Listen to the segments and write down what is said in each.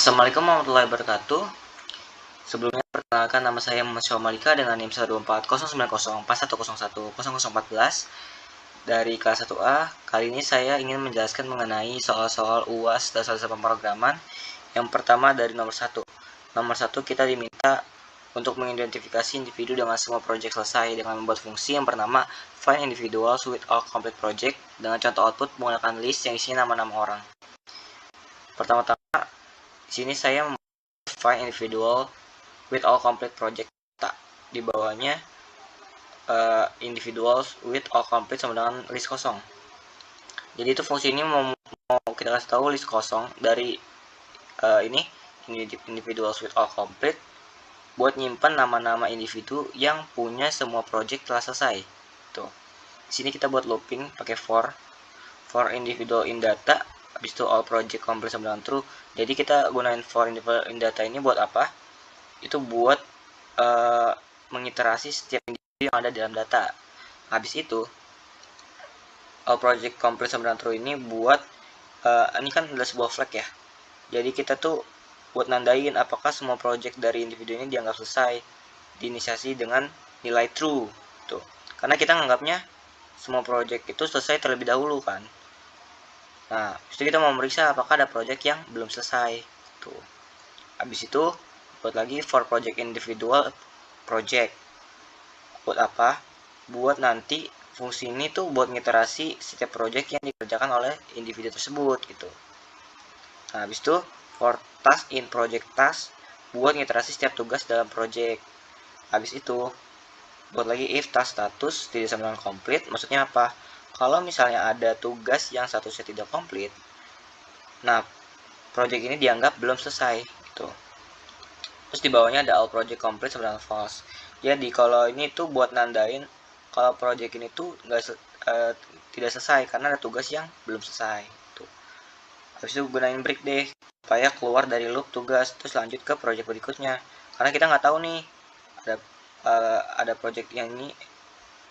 Assalamualaikum warahmatullahi wabarakatuh. Sebelumnya perkenalkan, nama saya Muhammad Syawal Malika dengan NIM 124090410010014 dari kelas 1A. Kali ini saya ingin menjelaskan mengenai soal-soal UAS dasar pemrograman. Yang pertama dari nomor 1. Nomor 1 kita diminta untuk mengidentifikasi individu dengan semua project selesai dengan membuat fungsi yang bernama find individuals with all complete project dengan contoh output menggunakan list yang isinya nama-nama orang. Pertama-tama di sini saya find individual with all complete project, di bawahnya individuals with all complete sama dengan list kosong. Jadi itu fungsi ini mau kita kasih tahu list kosong dari ini individuals with all complete buat nyimpan nama-nama individu yang punya semua project telah selesai. Tuh. Di sini kita buat looping pakai for individual in data, habis itu all project complete sama dengan true. Jadi kita gunain for individual in data ini buat apa? Itu buat mengiterasi setiap individu yang ada dalam data. Habis itu all project complete sama dengan true ini buat ini kan adalah sebuah flag ya. Jadi kita tuh buat nandain apakah semua project dari individu ini dianggap selesai, diinisiasi dengan nilai true tuh. Karena kita nganggapnya semua project itu selesai terlebih dahulu kan. Nah, itu kita mau meriksa apakah ada project yang belum selesai tuh. Habis itu buat lagi for project individual project. Buat apa? Buat nanti fungsi ini tuh buat ngiterasi setiap project yang dikerjakan oleh individu tersebut gitu. Nah, habis itu for task in project task buat ngiterasi setiap tugas dalam project. Habis itu buat lagi if task status tidak sama dengan complete. Maksudnya apa? Kalau misalnya ada tugas yang statusnya tidak komplit, nah project ini dianggap belum selesai gitu. Terus di bawahnya ada all project complete sama dengan false. Jadi kalau ini tuh buat nandain kalau project ini tuh tidak selesai karena ada tugas yang belum selesai tuh. Habis itu gunain break deh supaya keluar dari loop tugas terus lanjut ke project berikutnya. Karena kita nggak tahu nih ada project yang ini,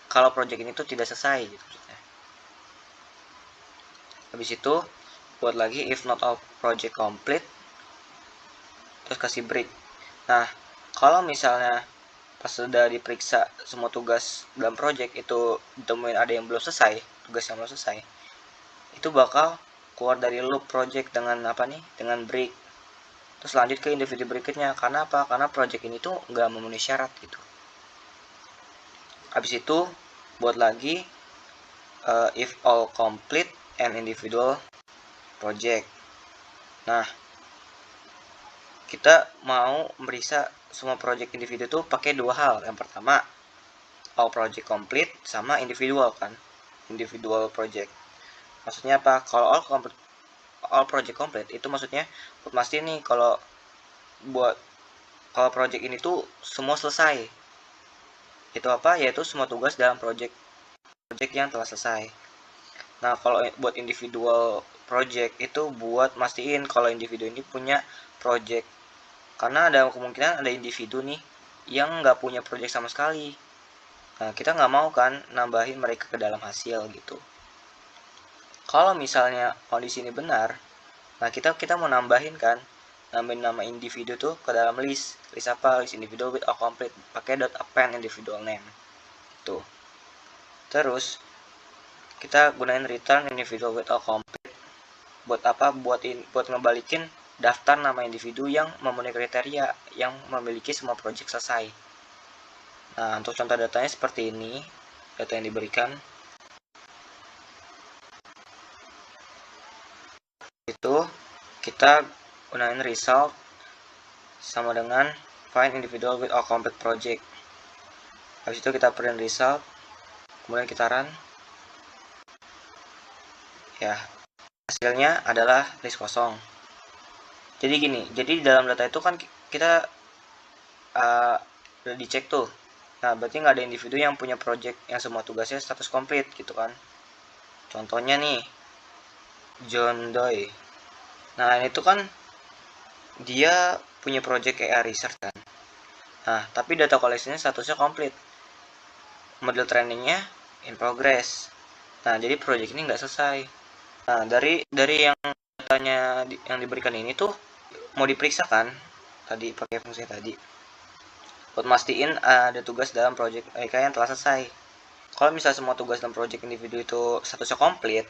kalau project ini tuh tidak selesai gitu maksudnya. Habis itu buat lagi if not all project complete terus kasih break. Nah, kalau misalnya pas sudah diperiksa semua tugas dalam project itu ditemuin ada yang belum selesai, tugas yang belum selesai, itu bakal keluar dari loop project dengan apa nih? Dengan break. Terus lanjut ke individu berikutnya. Karena apa? Karena project ini tuh nggak memenuhi syarat gitu. Habis itu buat lagi if all complete and individual project. Nah, kita mau meriksa semua project individu tuh pakai dua hal. Yang pertama all project complete sama individual kan, individual project. Maksudnya apa? Kalau all project complete itu maksudnya buat pasti nih kalau project ini tuh semua selesai. Itu apa? Yaitu semua tugas dalam project yang telah selesai. Nah, kalau buat individual project itu buat mastiin kalau individu ini punya project. Karena ada kemungkinan ada individu nih yang nggak punya project sama sekali. Nah, kita nggak mau kan nambahin mereka ke dalam hasil gitu. Kalau misalnya kondisi ini benar, nah kita mau nambahin kan, nambahin nama individu tuh ke dalam list apa? List individu with all complete, pakai .append individual name tuh. Terus kita gunain return individual with all complete buat apa? Buat ngebalikin daftar nama individu yang memenuhi kriteria yang memiliki semua project selesai. Nah, untuk contoh datanya seperti ini, data yang diberikan itu kita gunain result sama dengan find individual with all complete project. Habis itu kita print result, kemudian kita run. Ya, hasilnya adalah list kosong. Jadi gini, jadi dalam data itu kan kita udah dicek tuh. Nah, berarti nggak ada individu yang punya project yang semua tugasnya status komplit gitu kan. Contohnya nih, John Doe. Nah, ini tuh kan dia punya project AI research kan. Nah, tapi data koleksinya statusnya komplit. Model trainingnya in progress. Nah, jadi project ini nggak selesai. Nah, dari yang datanya yang diberikan ini tuh mau diperiksa kan tadi pakai fungsi tadi buat mastiin ada tugas dalam project yang telah selesai. Kalau misalnya semua tugas dalam project individu itu statusnya komplit,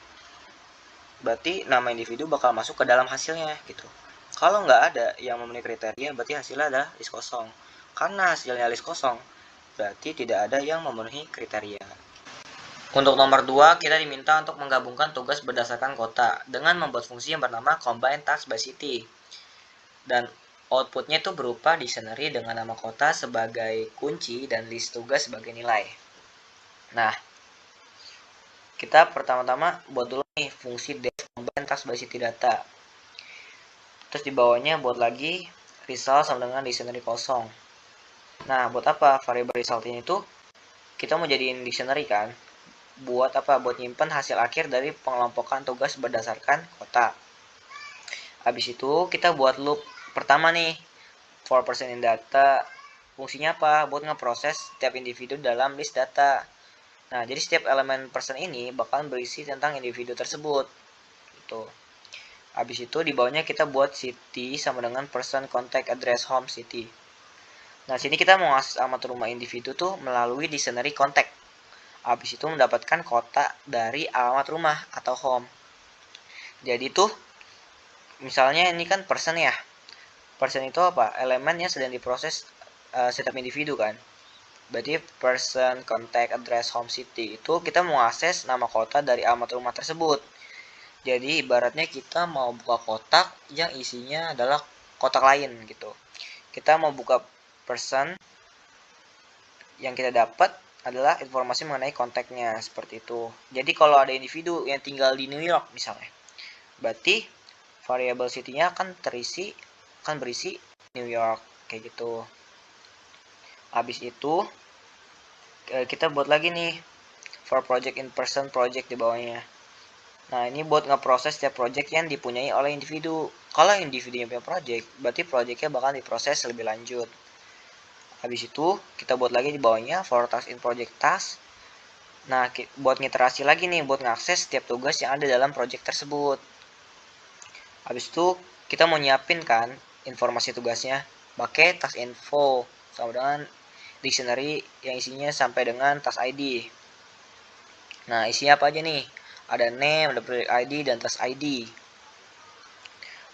berarti nama individu bakal masuk ke dalam hasilnya gitu. Kalau nggak ada yang memenuhi kriteria, berarti hasilnya adalah list kosong. Karena hasilnya list kosong, berarti tidak ada yang memenuhi kriteria. Untuk nomor 2, kita diminta untuk menggabungkan tugas berdasarkan kota dengan membuat fungsi yang bernama combine task by city. Dan outputnya itu berupa dictionary dengan nama kota sebagai kunci dan list tugas sebagai nilai. Nah, kita pertama-tama buat dulu nih fungsi def combine task by city data. Terus di bawahnya buat lagi result sama dengan dictionary kosong. Nah, buat apa variable result ini tuh? Kita mau jadiin dictionary kan? Buat apa? Buat nyimpen hasil akhir dari pengelompokan tugas berdasarkan kota. Habis itu kita buat loop pertama nih, for person in data. Fungsinya apa? Buat ngeproses setiap individu dalam list data. Nah, jadi setiap elemen person ini bakalan berisi tentang individu tersebut. Gitu. Habis itu di bawahnya kita buat city sama dengan person contact address home city. Nah, sini kita mau akses alamat rumah individu tuh melalui dictionary contact. Habis itu mendapatkan kota dari alamat rumah atau home. Jadi tuh misalnya ini kan person ya. Person itu apa? Elemen yang sedang diproses setiap individu kan. Berarti person contact address home city itu kita mau akses nama kota dari alamat rumah tersebut. Jadi ibaratnya kita mau buka kotak yang isinya adalah kotak lain gitu. Kita mau buka person, yang kita dapat adalah informasi mengenai kontaknya seperti itu. Jadi kalau ada individu yang tinggal di New York misalnya, berarti variable city-nya akan berisi New York kayak gitu. Habis itu kita buat lagi nih for project in person project di bawahnya. Nah, ini buat ngeproses setiap project yang dipunyai oleh individu. Kalau individu yang punya project, berarti projectnya bakal diproses lebih lanjut. Habis itu, kita buat lagi di bawahnya for task in project task. Nah, buat ngiterasi lagi nih, buat ngakses setiap tugas yang ada dalam project tersebut. Habis itu, kita mau nyiapin kan informasi tugasnya pakai task info sama dengan dictionary yang isinya sampai dengan task ID. Nah, isinya apa aja nih? Ada name, ada project ID, dan task ID.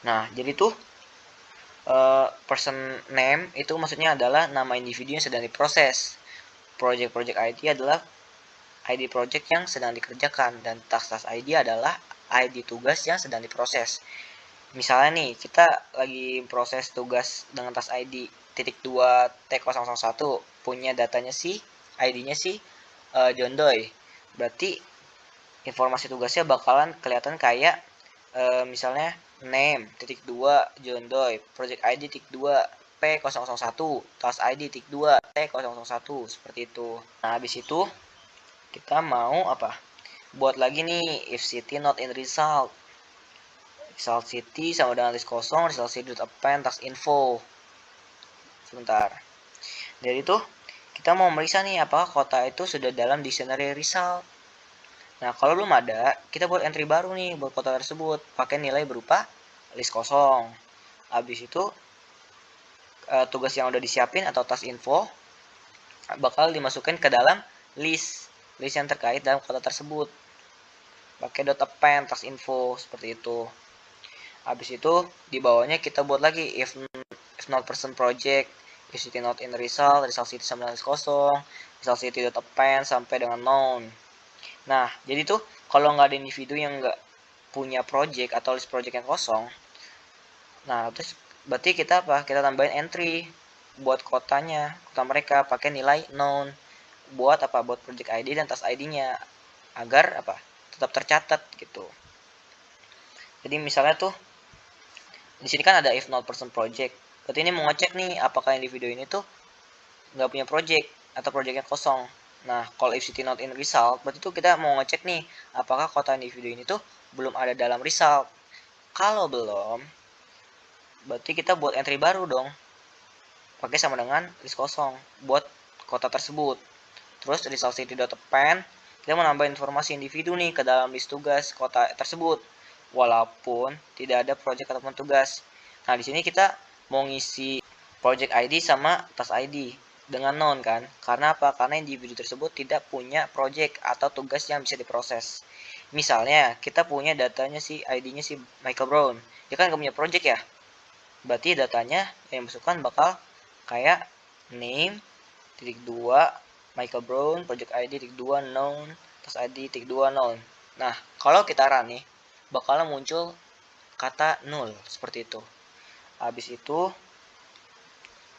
Nah, jadi tuh person name itu maksudnya adalah nama individu yang sedang diproses. Project ID adalah ID project yang sedang dikerjakan, dan task ID adalah ID tugas yang sedang diproses. Misalnya nih, kita lagi proses tugas dengan task ID titik 2 T001, punya datanya si ID-nya si John Doe. Berarti informasi tugasnya bakalan kelihatan kayak misalnya name titik 2 John Doe, project ID titik 2 P001, task ID titik 2 T001 seperti itu. Nah, habis itu kita mau apa? Buat lagi nih if city not in result. Result city sama dengan list kosong, result city.append task info. Sebentar. Dari itu kita mau meriksa nih apakah kota itu sudah dalam dictionary result. Nah, kalau belum ada, kita buat entry baru nih buat kota tersebut pakai nilai berupa list kosong. Habis itu tugas yang udah disiapin atau task info bakal dimasukkan ke dalam list yang terkait dalam kota tersebut. Pakai .append task info seperti itu. Habis itu di bawahnya kita buat lagi if not person project, if city not in result city sama dengan list kosong, result city.append sampai dengan known. Nah, jadi tuh kalau nggak ada individu yang nggak punya project atau list project yang kosong, nah terus berarti kita apa? Kita tambahin entry buat kota mereka pakai nilai known. Buat apa? Buat project ID dan task ID-nya agar apa? Tetap tercatat gitu. Jadi misalnya tuh di sini kan ada if not person project. Berarti ini mau ngecek nih apakah individu ini tuh nggak punya project atau projectnya kosong. Nah, kalau if city not in result, berarti tuh kita mau ngecek nih, apakah kota individu ini tuh belum ada dalam result. Kalau belum, berarti kita buat entry baru dong. Pakai sama dengan list kosong buat kota tersebut. Terus result city.append, kita mau nambah informasi individu nih ke dalam list tugas kota tersebut. Walaupun tidak ada project ataupun tugas. Nah, di sini kita mau ngisi project ID sama task ID dengan none kan. Karena apa? Karena individu tersebut tidak punya project atau tugas yang bisa diproses. Misalnya, kita punya datanya si ID-nya si Michael Brown. Dia kan nggak punya project ya. Berarti datanya yang masukkan bakal kayak name, titik 2, Michael Brown, project ID, titik 2, known, task ID, titik 2, known. Nah, kalau kita run nih, bakal muncul kata null, seperti itu. Habis itu,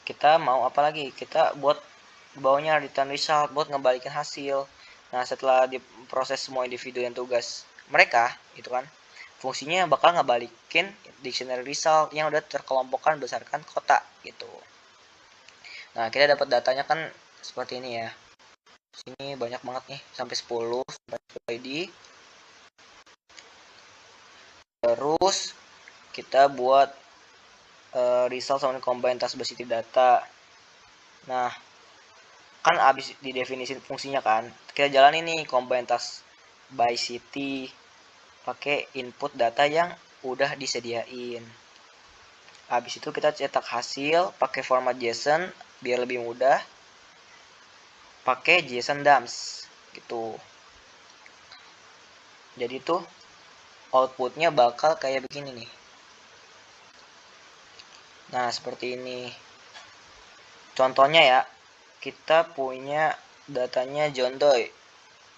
kita mau apa lagi? Kita buat bawahnya return result, buat ngebalikin hasil. Nah, setelah diproses semua individu yang tugas mereka, itu kan, fungsinya bakal ngebalikin dictionary result yang udah terkelompokkan berdasarkan kota, gitu. Nah, kita dapat datanya kan seperti ini ya. Sini banyak banget nih, sampai 10 ID. Terus kita buat result sama combine task by city data. Nah, kan abis didefinisi fungsinya kan, kita jalan ini combine task by city pakai input data yang udah disediain. Habis itu kita cetak hasil pakai format JSON biar lebih mudah, pakai JSON dumps gitu. Jadi tuh outputnya bakal kayak begini nih. Nah, seperti ini. Contohnya ya, kita punya datanya John Doe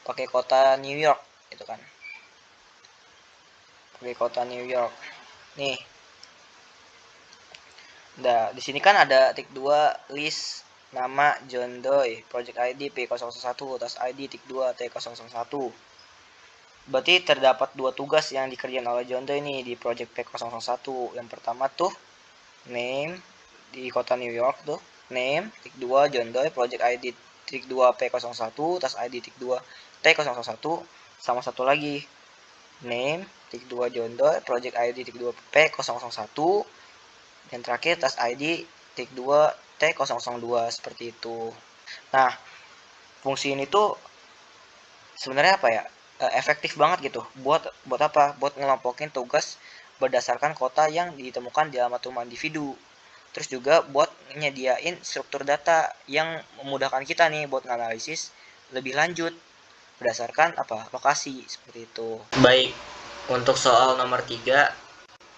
pakai kota New York gitu kan. Pakai kota New York. Nih. Nah, di sini kan ada tik 2 list nama John Doe, project ID P001, task ID tik 2 T001. Berarti terdapat dua tugas yang dikerjain oleh John Doe ini di project P001. Yang pertama tuh name di kota New York tuh, name tik 2 John Doe, project ID tik 2 P01, task ID tik 2 T001, sama satu lagi name tik 2 John Doe, project ID tik 2 P001, yang terakhir task ID tik 2 T002, seperti itu. Nah, fungsi ini tuh sebenarnya apa ya? Efektif banget gitu. Buat apa? Buat ngelompokin tugas berdasarkan kota yang ditemukan di alamat rumah individu. Terus juga buat nyediain struktur data yang memudahkan kita nih buat nganalisis lebih lanjut berdasarkan apa? Lokasi, seperti itu. Baik, untuk soal nomor 3,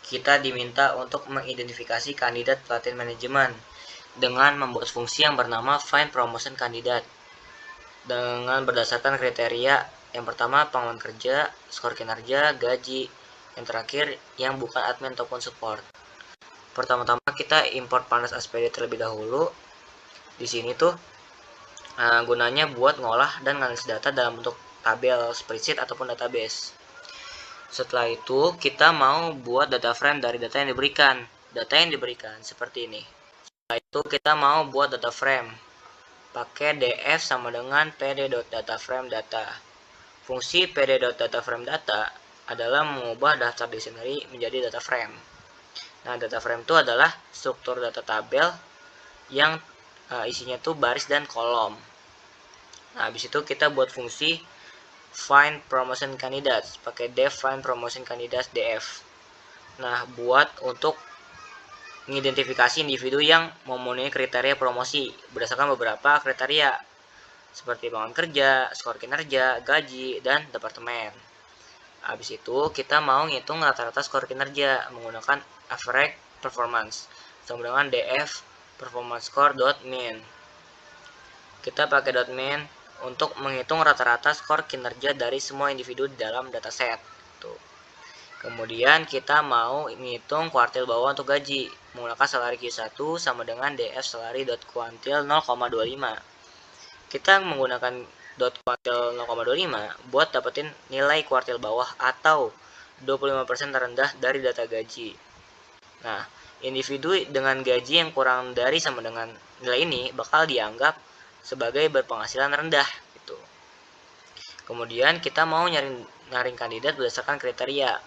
kita diminta untuk mengidentifikasi kandidat pelatihan manajemen dengan membuat fungsi yang bernama find promotion candidate dengan berdasarkan kriteria yang pertama pengalaman kerja, skor kinerja, gaji, yang terakhir yang bukan admin ataupun support. Pertama-tama kita import pandas SPD terlebih dahulu. Di sini tuh gunanya buat ngolah dan nganalisis data dalam bentuk tabel, spreadsheet ataupun database. Setelah itu kita mau buat data frame dari data yang diberikan. Data yang diberikan seperti ini. Setelah itu kita mau buat data frame. Pakai df sama dengan pd.dataframe.data. Fungsi pd.dataframe.data adalah mengubah daftar dictionary menjadi data frame. Nah, data frame itu adalah struktur data tabel yang isinya tuh baris dan kolom. Nah, habis itu kita buat fungsi find promotion candidates pakai def find promotion candidates df. Nah, buat untuk mengidentifikasi individu yang memenuhi kriteria promosi berdasarkan beberapa kriteria seperti pengalaman kerja, skor kinerja, gaji, dan departemen. Habis itu kita mau ngitung rata-rata skor kinerja menggunakan average performance sama dengan df performance score .min. Kita pakai .min untuk menghitung rata-rata skor kinerja dari semua individu dalam dataset. Tuh. Kemudian kita mau ngitung kuartil bawah untuk gaji menggunakan salary Q1 sama dengan df salary.quantile 0,25. Kita menggunakan .quantile 0,25 buat dapetin nilai kuartil bawah atau 25% terendah dari data gaji. Nah, individu dengan gaji yang kurang dari sama dengan nilai ini bakal dianggap sebagai berpenghasilan rendah gitu. Kemudian kita mau nyaring kandidat berdasarkan kriteria.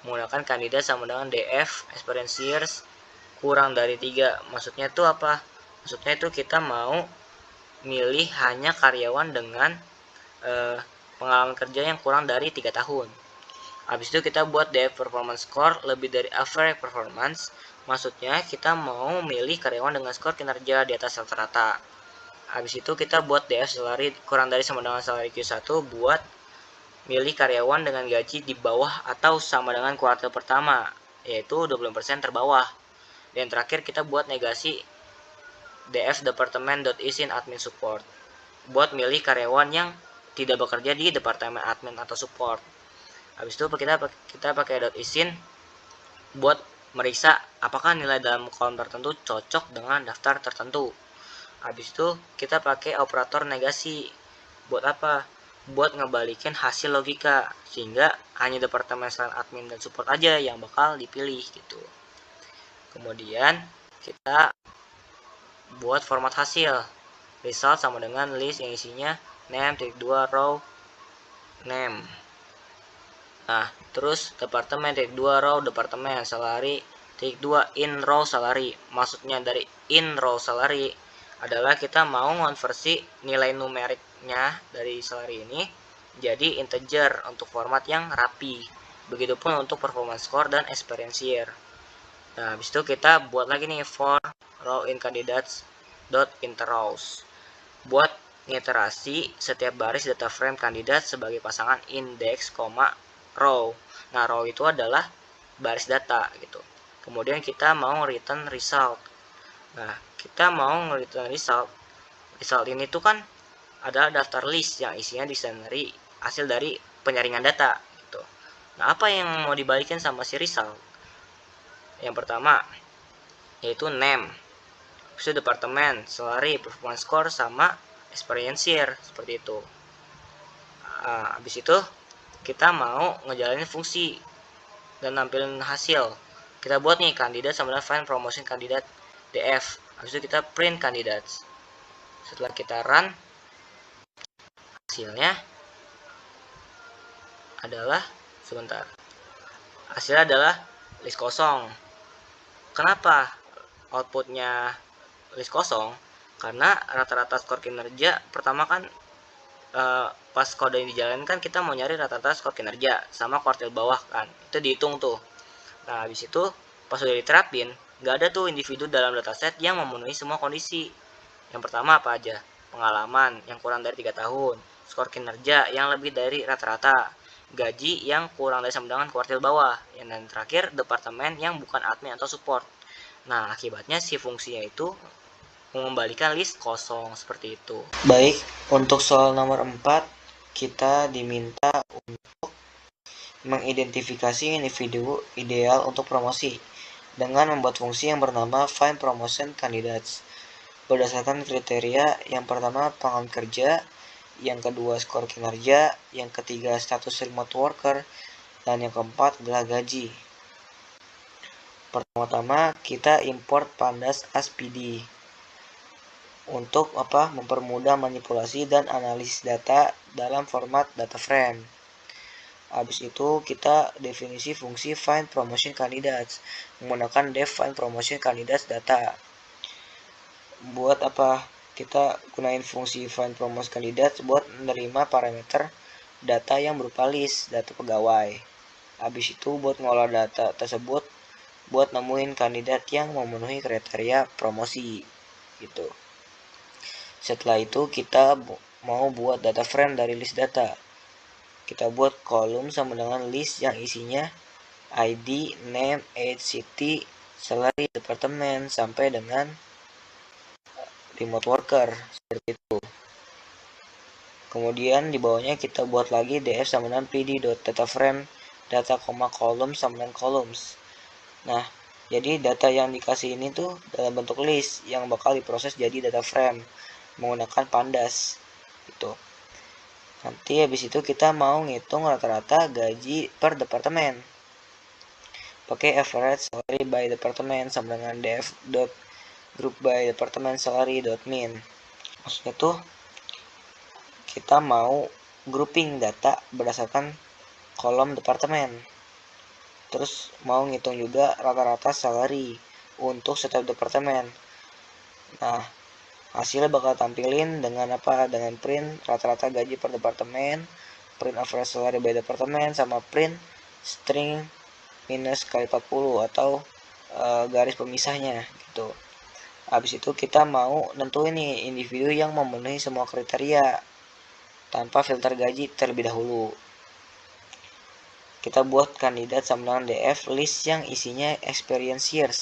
Menggunakan kandidat sama dengan df experience years kurang dari 3. Maksudnya itu apa? Maksudnya itu kita mau milih hanya karyawan dengan pengalaman kerja yang kurang dari 3 tahun. Habis itu kita buat df performance score lebih dari average performance Maksudnya kita mau milih karyawan dengan skor kinerja di atas rata-rata. Habis itu kita buat DF salary kurang dari sama dengan salary Q1 buat milih karyawan dengan gaji di bawah atau sama dengan kuartal pertama, yaitu 20% terbawah. Dan terakhir kita buat negasi DF department.isin admin support buat milih karyawan yang tidak bekerja di departemen admin atau support. Habis itu kita pakai .isin buat meriksa apakah nilai dalam kolom tertentu cocok dengan daftar tertentu. Habis itu kita pakai operator negasi. Buat apa? Buat ngebalikin hasil logika, sehingga hanya departemen selain admin dan support aja yang bakal dipilih gitu. Kemudian kita buat format hasil. Result sama dengan list yang isinya name, -2 row, name. Nah, terus departemen, -2 row, departemen, salary, -2 in row salary. Maksudnya dari in row salary adalah kita mau konversi nilai numeriknya dari salary ini jadi integer untuk format yang rapi. Begitupun untuk performance score dan experience year. Nah, habis itu kita buat lagi nih for row in candidates dot interrows buat ngiterasi setiap baris data frame kandidat sebagai pasangan index, row. Nah, row itu adalah baris data gitu. Kemudian kita mau return result. Nah, kita mau return result. Result ini tuh kan adalah daftar list yang isinya dictionary hasil dari penyaringan data gitu. Nah, apa yang mau dibalikin sama si result? Yang pertama yaitu name, habis itu departemen, salary, performance score, sama experience year, seperti itu. Habis itu kita mau ngejalanin fungsi dan nampilin hasil. Kita buat nih kandidat sama dengan find promotion kandidat DF. Habis itu kita print candidates. Setelah kita run, hasilnya adalah hasilnya adalah list kosong. Kenapa outputnya list kosong? Karena rata-rata skor kinerja pertama kan pas kode ini dijalankan kita mau nyari rata-rata skor kinerja sama kuartil bawah kan, itu dihitung tuh. Nah, habis itu pas sudah diterapin nggak ada tuh individu dalam dataset yang memenuhi semua kondisi. Yang pertama apa aja? Pengalaman yang kurang dari 3 tahun, skor kinerja yang lebih dari rata-rata, gaji yang kurang dari sama dengan kuartil bawah, dan terakhir departemen yang bukan admin atau support. Nah, akibatnya si fungsinya itu mengembalikan list kosong seperti itu. Baik, untuk soal nomor 4 kita diminta untuk mengidentifikasi individu ideal untuk promosi dengan membuat fungsi yang bernama find promotion candidates berdasarkan kriteria. Yang pertama pengalaman kerja, yang kedua skor kinerja, yang ketiga status remote worker, dan yang keempat adalah gaji. Pertama-tama kita import pandas as PD untuk mempermudah manipulasi dan analisis data dalam format data frame. Habis itu kita definisi fungsi find promotion candidates menggunakan def find promotion candidates data. Buat apa kita gunain fungsi find promotion candidates? Buat menerima parameter data yang berupa list data pegawai. Habis itu buat ngolah data tersebut buat nemuin kandidat yang memenuhi kriteria promosi gitu. Setelah itu kita mau buat data frame dari list data. Kita buat kolom sama dengan list yang isinya ID, name, age, city, salary, departemen, sampai dengan remote worker, seperti itu. Kemudian di bawahnya kita buat lagi df sama dengan pd.dataframe data, kolom sama dengan columns. Nah, jadi data yang dikasih ini tuh dalam bentuk list yang bakal diproses jadi data frame menggunakan pandas gitu. Nanti habis itu kita mau ngitung rata-rata gaji per departemen pakai average salary by departemen sama dengan def dot group by departemen salary dot min. Maksudnya tuh kita mau grouping data berdasarkan kolom departemen, terus mau ngitung juga rata-rata salary untuk setiap departemen. Nah, hasilnya bakal tampilin dengan dengan print rata-rata gaji per departemen, print average salary by departemen, sama print string minus kali 40 atau garis pemisahnya gitu. Habis itu kita mau nentuin nih individu yang memenuhi semua kriteria tanpa filter gaji terlebih dahulu. Kita buat kandidat sama dengan DF list yang isinya experience years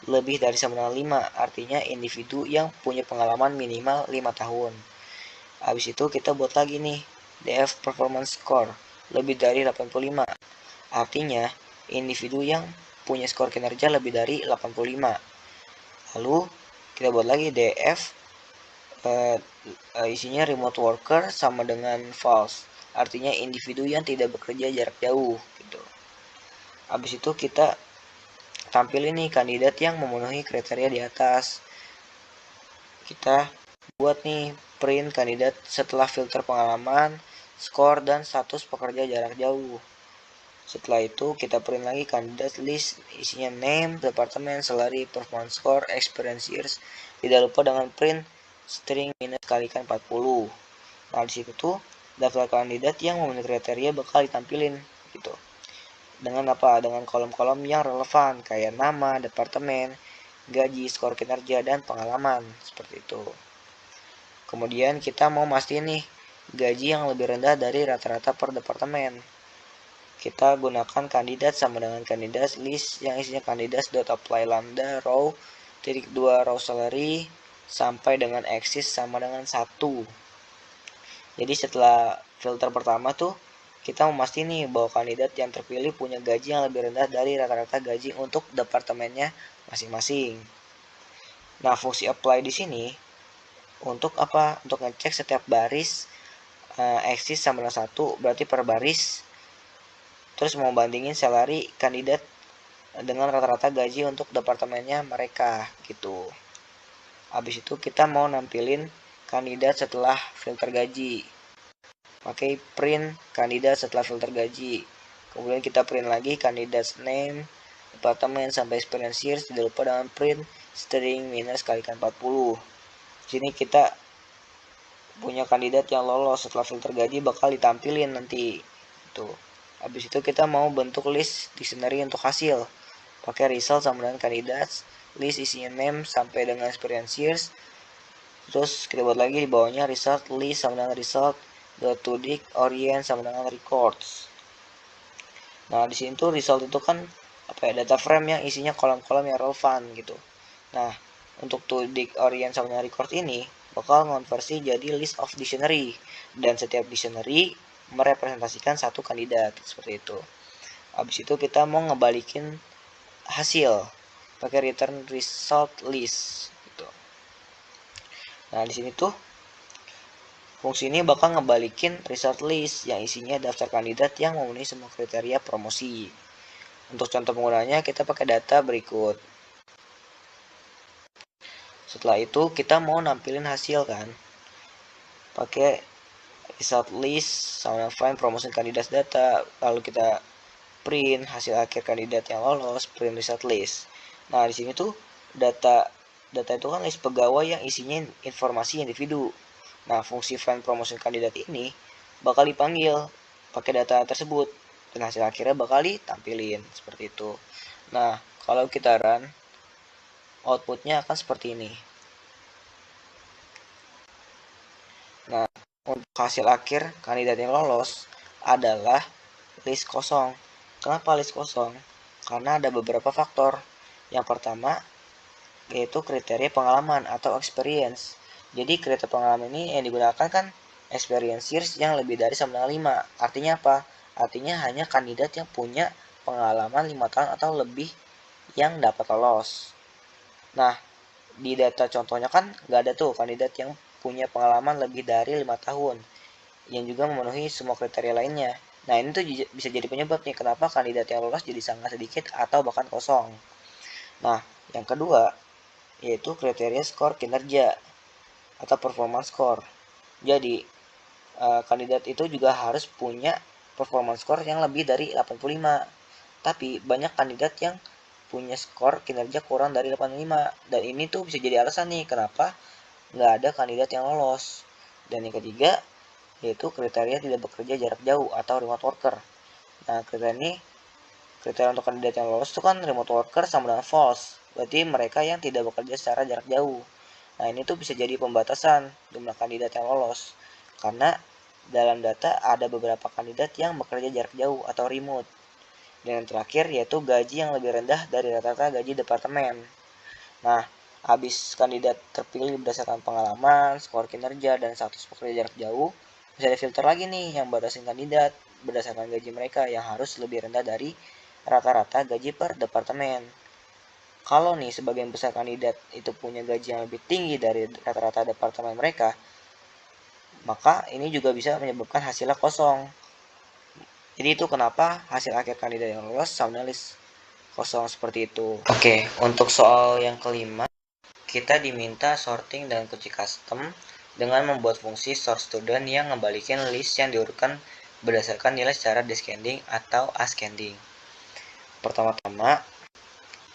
lebih dari sama dengan 5, artinya individu yang punya pengalaman minimal 5 tahun. Habis itu kita buat lagi nih DF performance score lebih dari 85, artinya individu yang punya skor kinerja lebih dari 85. Lalu kita buat lagi DF isinya remote worker sama dengan false, artinya individu yang tidak bekerja jarak jauh gitu. Habis itu kita tampil ini kandidat yang memenuhi kriteria di atas. Kita buat nih print kandidat setelah filter pengalaman, skor, dan status pekerja jarak jauh. Setelah itu kita print lagi kandidat list isinya name, departemen, salary, performance score, experience years. Tidak lupa dengan print string minus kalikan 40. Nah disitu tuh daftar kandidat yang memenuhi kriteria bakal ditampilin gitu. Dengan apa? Dengan kolom-kolom yang relevan kayak nama, departemen, gaji, skor kinerja, dan pengalaman seperti itu. Kemudian kita mau mastiin nih gaji yang lebih rendah dari rata-rata per departemen. Kita gunakan kandidat sama dengan kandidat list yang isinya kandidat.apply lambda row titik 2 row salary sampai dengan axis sama dengan 1. Jadi setelah filter pertama tuh kita memastikan nih bahwa kandidat yang terpilih punya gaji yang lebih rendah dari rata-rata gaji untuk departemennya masing-masing. Nah, fungsi apply di sini untuk apa? Untuk ngecek setiap baris axis sama dengan 1, berarti per baris. Terus mau bandingin salary kandidat dengan rata-rata gaji untuk departemennya mereka gitu. Habis itu kita mau nampilin kandidat setelah filter gaji. Pakai print kandidat setelah filter gaji. Kemudian kita print lagi kandidat name, departemen sampai experience years. Tidak lupa dengan print string minus kalikan 40. Sini kita punya kandidat yang lolos setelah filter gaji bakal ditampilin nanti. Tuh. Habis itu kita mau bentuk list dictionary untuk hasil. Pakai result sama dengan kandidat, list isinya name sampai dengan experience years. Terus kita buat lagi di bawahnya result list sama dengan result, to dig orient sama dengan records. Nah, di sini tuh result itu kan apa ya, data frame yang isinya kolom-kolom yang relevan gitu. Nah, untuk to dig orient sama dengan records ini bakal ngonversi jadi list of dictionary dan setiap dictionary merepresentasikan satu kandidat seperti itu. Habis itu kita mau ngebalikin hasil pakai return result list gitu. Nah, di sini tuh fungsi ini bakal ngebalikin result list yang isinya daftar kandidat yang memenuhi semua kriteria promosi. Untuk contoh penggunanya kita pakai data berikut. Setelah itu kita mau nampilin hasil kan. Pakai result list sama find promotion kandidat data, lalu kita print hasil akhir kandidat yang lolos, print result list. Nah, di sini tuh data itu kan list pegawai yang isinya informasi individu. Nah, fungsi find promotion kandidat ini bakal dipanggil pakai data tersebut dan hasil akhirnya bakal ditampilin seperti itu. Nah, kalau kita run outputnya akan seperti ini. Nah, untuk hasil akhir kandidat yang lolos adalah list kosong. Kenapa list kosong? Karena ada beberapa faktor. Yang pertama yaitu kriteria pengalaman atau experience. Jadi kriteria pengalaman ini yang digunakan kan experience years yang lebih dari sama dengan 5. Artinya apa? Artinya hanya kandidat yang punya pengalaman 5 tahun atau lebih yang dapat lolos. Nah, di data contohnya kan nggak ada tuh kandidat yang punya pengalaman lebih dari 5 tahun yang juga memenuhi semua kriteria lainnya. Nah, ini tuh bisa jadi penyebab nih kenapa kandidat yang lolos jadi sangat sedikit atau bahkan kosong. Nah, yang kedua yaitu kriteria skor kinerja atau performance score. Jadi, kandidat itu juga harus punya performance score yang lebih dari 85. Tapi banyak kandidat yang punya skor kinerja kurang dari 85 dan ini tuh bisa jadi alasan nih kenapa nggak ada kandidat yang lolos. Dan yang ketiga yaitu kriteria tidak bekerja jarak jauh atau remote worker. Nah, kriteria ini Kriteria untuk kandidat yang lolos itu kan remote worker sama dengan false. Berarti mereka yang tidak bekerja secara jarak jauh. Nah, ini tuh bisa jadi pembatasan jumlah kandidat yang lolos. Karena dalam data ada beberapa kandidat yang bekerja jarak jauh atau remote. Dan yang terakhir yaitu gaji yang lebih rendah dari rata-rata gaji departemen. Nah, habis kandidat terpilih berdasarkan pengalaman, skor kinerja, dan status pekerja jarak jauh, bisa difilter lagi nih yang batasin kandidat berdasarkan gaji mereka yang harus lebih rendah dari rata-rata gaji per departemen. Kalau nih sebagian besar kandidat itu punya gaji yang lebih tinggi dari rata-rata departemen mereka, maka ini juga bisa menyebabkan hasilnya kosong. Jadi itu kenapa hasil akhir kandidat yang lolos sama list kosong seperti itu. Oke, untuk soal yang kelima, kita diminta sorting dan kunci custom dengan membuat fungsi sort student yang ngebalikin list yang diurutkan berdasarkan nilai secara descending atau ascending. Pertama-tama,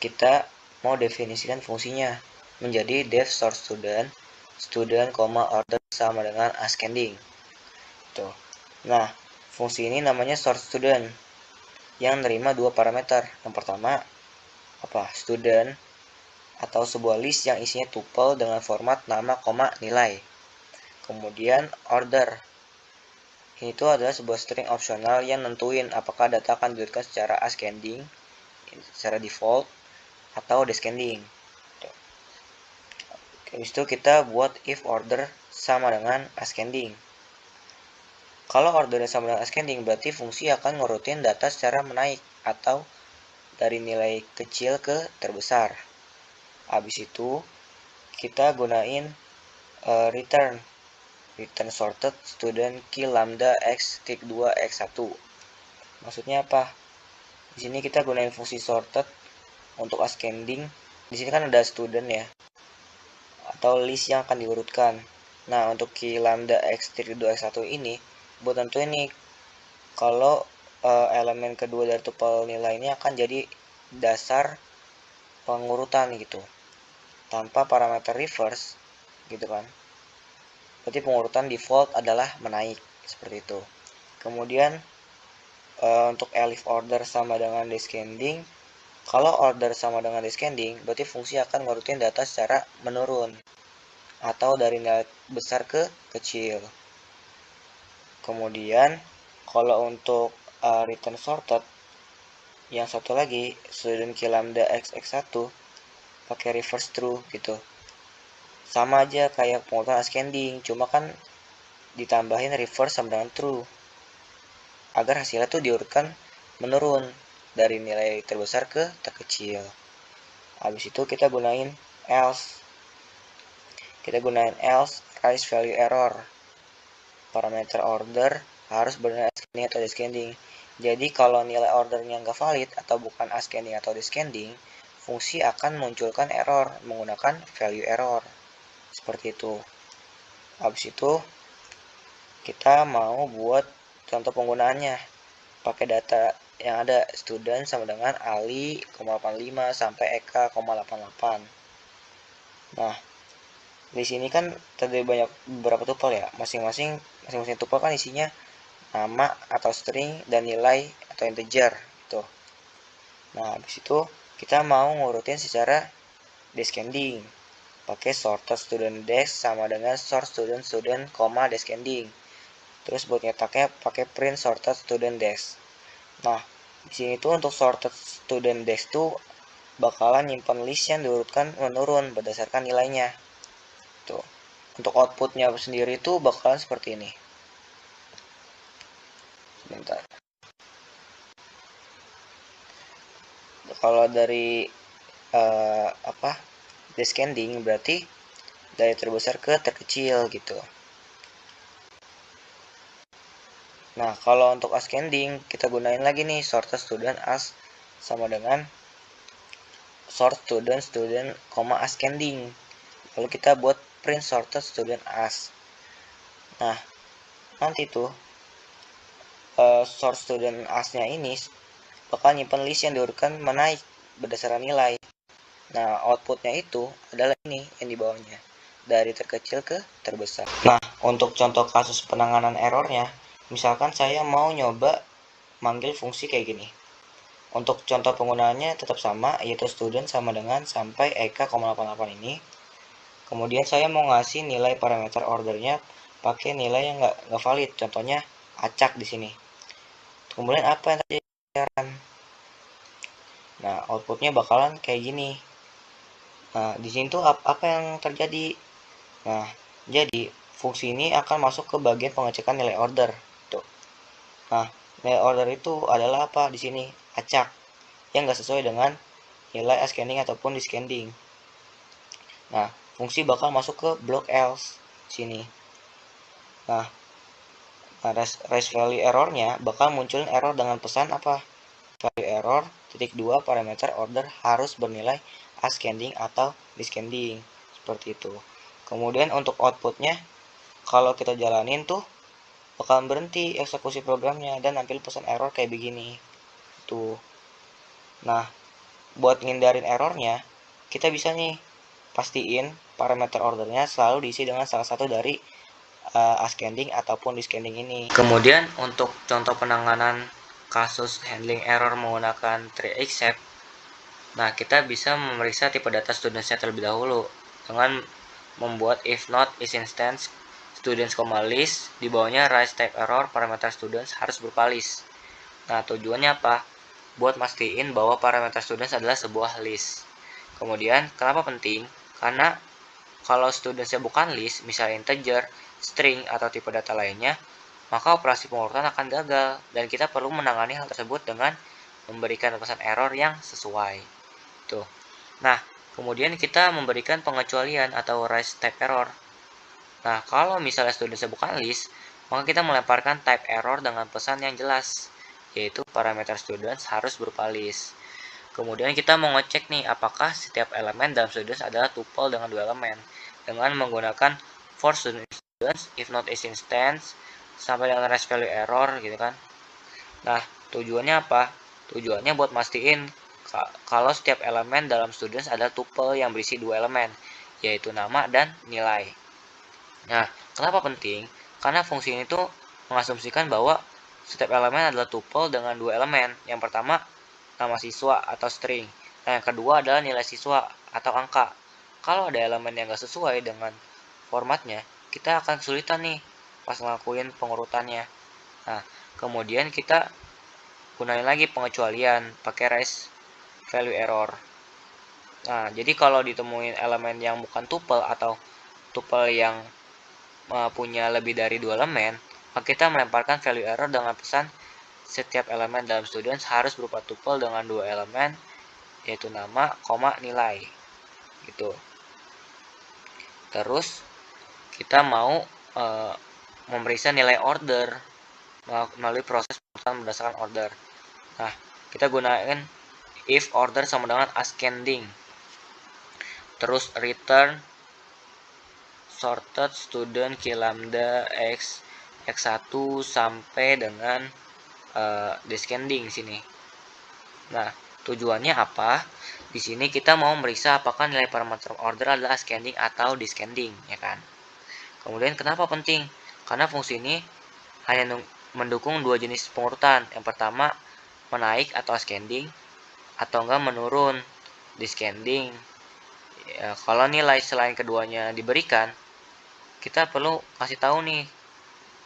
kita mau definisikan fungsinya menjadi def sort student, order sama dengan ascending. Tuh. Nah, fungsi ini namanya sort student yang nerima dua parameter. Yang pertama, student atau sebuah list yang isinya tuple dengan format nama, nilai. Kemudian order. Ini tuh adalah sebuah string opsional yang nentuin apakah data akan diurutkan secara ascending, secara default, atau descending. Habis itu kita buat if order sama dengan ascending. Kalau ordernya sama dengan ascending, berarti fungsi akan ngurutin data secara menaik atau dari nilai kecil ke terbesar. Habis itu kita gunain return sorted student key lambda x tik 2 x1. Maksudnya apa? Di sini kita gunain fungsi sorted untuk ascending. Di sini kan ada student ya, atau list yang akan diurutkan. Nah, untuk key lambda x tik 2 x1 ini buat tentuin nih kalau elemen kedua dari tuple nilai ini akan jadi dasar pengurutan gitu, tanpa parameter reverse gitu kan. Berarti pengurutan default adalah menaik seperti itu. Kemudian untuk elif order sama dengan descending, kalau order sama dengan descending, berarti fungsi akan ngurutin data secara menurun atau dari nilai besar ke kecil. Kemudian kalau untuk return sorted, yang satu lagi student key lambda x1 pakai reverse true gitu. Sama aja kayak pengurutan ascending, cuma kan ditambahin reverse sama dengan true agar hasilnya tuh diurutkan menurun dari nilai terbesar ke terkecil. Habis itu kita gunain else. Raise value error. Parameter order harus benar ascending atau descending. Jadi kalau nilai ordernya nggak valid atau bukan ascending atau descending, fungsi akan munculkan error menggunakan value error. Seperti itu. Habis itu kita mau buat contoh penggunaannya pakai data yang ada student sama dengan Ali, 85 sampai Eka, 88. Nah, di sini kan terdiri banyak beberapa tuple ya. Masing-masing tuple kan isinya nama atau string dan nilai atau integer gitu. Nah, habis itu kita mau ngurutin secara descending. Pakai sorted student desk sama dengan sort student, descending. Terus buat nyetaknya pakai print sorted student desk. Nah, di sini tuh untuk sorted student desk tuh bakalan nyimpan list yang diurutkan menurun berdasarkan nilainya. Tuh. Untuk outputnya sendiri tuh bakalan seperti ini. Sebentar. Kalau dari descending berarti dari terbesar ke terkecil gitu. Nah, kalau untuk ascending kita gunain lagi nih sorted student as sama dengan sort student, ascending. Lalu kita buat print sorted student as. Nah, nanti tuh sort student as-nya ini bakal nyimpen list yang diurutkan menaik berdasarkan nilai. Nah, outputnya itu adalah ini yang di bawahnya, dari terkecil ke terbesar. Nah, untuk contoh kasus penanganan errornya, misalkan saya mau nyoba manggil fungsi kayak gini. Untuk contoh penggunaannya tetap sama, yaitu student sama dengan sampai eka,88 ini. Kemudian saya mau ngasih nilai parameter ordernya pakai nilai yang nggak valid, contohnya acak di sini. Kemudian apa yang terjadi? Nah, outputnya bakalan kayak gini. Nah, di sini tuh apa yang terjadi? Nah, jadi fungsi ini akan masuk ke bagian pengecekan nilai order. Tuh. Nah, nilai order itu adalah apa di sini? Acak yang nggak sesuai dengan nilai ascending ataupun descending. Nah, fungsi bakal masuk ke block else sini. Nah, raise value errornya bakal munculin error dengan pesan apa? Value error titik 2 parameter order harus bernilai ascending atau descending, seperti itu. Kemudian untuk outputnya, kalau kita jalanin tuh bakalan berhenti eksekusi programnya dan nampil pesan error kayak begini tuh. Nah, buat ngindarin errornya, kita bisa nih pastiin parameter ordernya selalu diisi dengan salah satu dari ascending ataupun descending ini. Kemudian untuk contoh penanganan kasus handling error menggunakan tree except, nah kita bisa memeriksa tipe data studentsnya terlebih dahulu dengan membuat if not is instance students, list, di bawahnya rise type error parameter students harus berupa list. Nah, tujuannya apa? Buat mastiin bahwa parameter students adalah sebuah list. Kemudian, kenapa penting? Karena kalau studentsnya bukan list, misalnya integer, string, atau tipe data lainnya, maka operasi pengurutan akan gagal, dan kita perlu menangani hal tersebut dengan memberikan pesan error yang sesuai. Tuh. Nah, kemudian kita memberikan pengecualian atau rise type error. Nah, kalau misalnya studentsnya bukan list, maka kita melemparkan type error dengan pesan yang jelas, yaitu parameter students harus berupa list. Kemudian kita mau ngecek nih, apakah setiap elemen dalam students adalah tuple dengan dua elemen, dengan menggunakan for students, if not is instance, sampai dengan raise value error gitu kan. Nah, tujuannya apa? Tujuannya buat mastiin kalau setiap elemen dalam students adalah tuple yang berisi dua elemen, yaitu nama dan nilai. Nah, kenapa penting? Karena fungsi ini tuh mengasumsikan bahwa setiap elemen adalah tuple dengan dua elemen. Yang pertama, nama siswa atau string. Nah, yang kedua adalah nilai siswa atau angka. Kalau ada elemen yang nggak sesuai dengan formatnya, kita akan kesulitan nih pas ngelakuin pengurutannya. Nah, kemudian kita gunain lagi pengecualian pakai raise value error. Nah, jadi kalau ditemuin elemen yang bukan tuple atau tuple yang punya lebih dari dua elemen, maka kita melemparkan value error dengan pesan setiap elemen dalam students harus berupa tuple dengan dua elemen, yaitu nama, nilai. Gitu. Terus kita mau memeriksa nilai order melalui proses pengurutan berdasarkan order. Nah, kita gunakan if order sama dengan ascending. Terus return sorted student key lambda x1 sampai dengan descending sini. Nah, tujuannya apa? Di sini kita mau meriksa apakah nilai parameter order adalah ascending atau descending, ya kan? Kemudian kenapa penting? Karena fungsi ini hanya mendukung dua jenis pengurutan. Yang pertama, menaik atau ascending, atau enggak menurun, descending. Ya, kalau nilai selain keduanya diberikan, kita perlu kasih tahu nih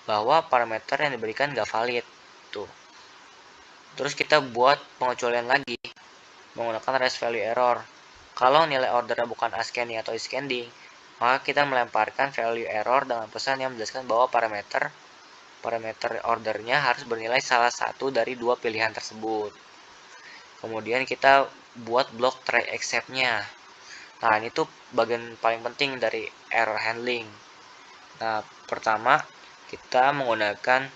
bahwa parameter yang diberikan nggak valid. Tuh. Terus kita buat pengecualian lagi menggunakan raise value error. Kalau nilai ordernya bukan ascending atau descending, maka kita melemparkan value error dengan pesan yang menjelaskan bahwa parameter ordernya harus bernilai salah satu dari dua pilihan tersebut. Kemudian kita buat blok try except-nya. Nah, ini tuh bagian paling penting dari error handling. Nah, pertama kita menggunakan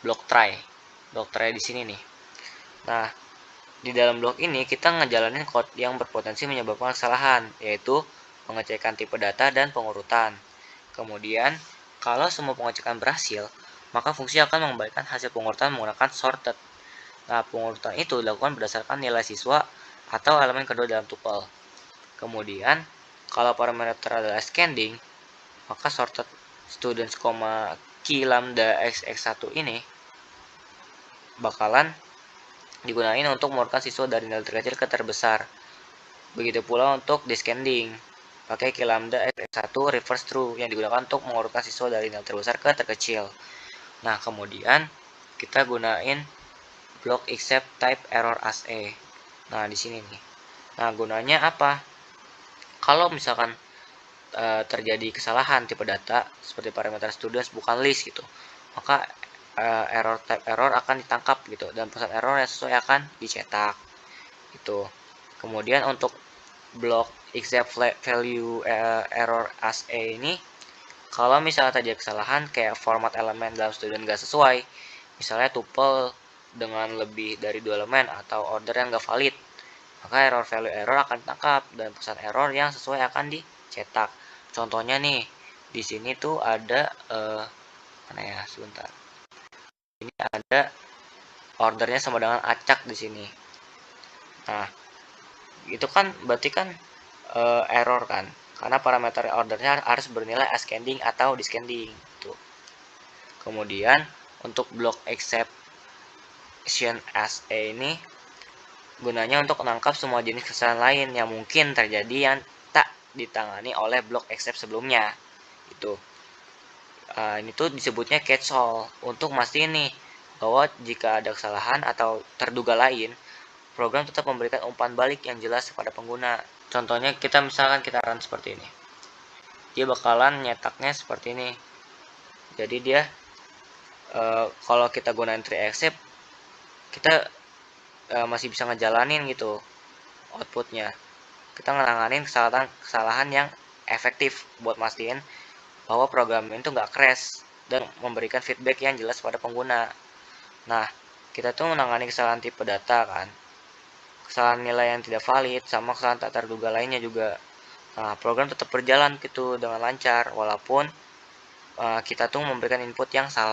blok try. Blok try di sini nih. Nah, di dalam blok ini kita ngejalanin code yang berpotensi menyebabkan kesalahan, yaitu pengecekan tipe data dan pengurutan. Kemudian, kalau semua pengecekan berhasil, maka fungsi akan mengembalikan hasil pengurutan menggunakan sorted. Nah, pengurutan itu dilakukan berdasarkan nilai siswa atau elemen kedua dalam tuple. Kemudian, kalau parameter adalah ascending, maka sorted students, key lambda x1 ini bakalan digunakan untuk mengurutkan siswa dari nilai terkecil ke terbesar. Begitu pula untuk descending, pakai key lambda x1 reverse true yang digunakan untuk mengurutkan siswa dari nilai terbesar ke terkecil. Nah, kemudian kita gunain block except type error as a. Nah, di sini nih. Nah, gunanya apa? Kalau misalkan terjadi kesalahan tipe data seperti parameter students bukan list gitu, maka error type error akan ditangkap gitu, dan pesan error yang sesuai akan dicetak itu. Kemudian untuk block except value error as a ini, kalau misalnya terjadi kesalahan kayak format elemen dalam student gak sesuai, misalnya tuple dengan lebih dari 2 elemen atau order yang gak valid, maka error value error akan ditangkap dan pesan error yang sesuai akan dicetak. Contohnya nih, di sini tuh ada mana ya, sebentar. Ini ada ordernya sama dengan acak di sini. Nah, itu kan berarti kan error kan, karena parameter ordernya harus bernilai ascending atau descending. Tuh. Kemudian untuk block exception as a ini gunanya untuk menangkap semua jenis kesalahan lain yang mungkin terjadi yang tak ditangani oleh block except sebelumnya. Itu. Ini tuh disebutnya catch all untuk mastiin nih bahwa jika ada kesalahan atau terduga lain, program tetap memberikan umpan balik yang jelas kepada pengguna. Contohnya misalkan kita run seperti ini. Dia bakalan nyetaknya seperti ini. Jadi dia kalau kita gunain tree except, kita masih bisa ngejalanin gitu outputnya. Kita ngelanganin kesalahan yang efektif buat mastiin bahwa program itu nggak crash dan memberikan feedback yang jelas pada pengguna. Nah, kita tuh menangani kesalahan tipe data kan, kesalahan nilai yang tidak valid, sama kesalahan tak terduga lainnya juga. Nah, program tetap berjalan gitu dengan lancar walaupun kita tuh memberikan input yang salah.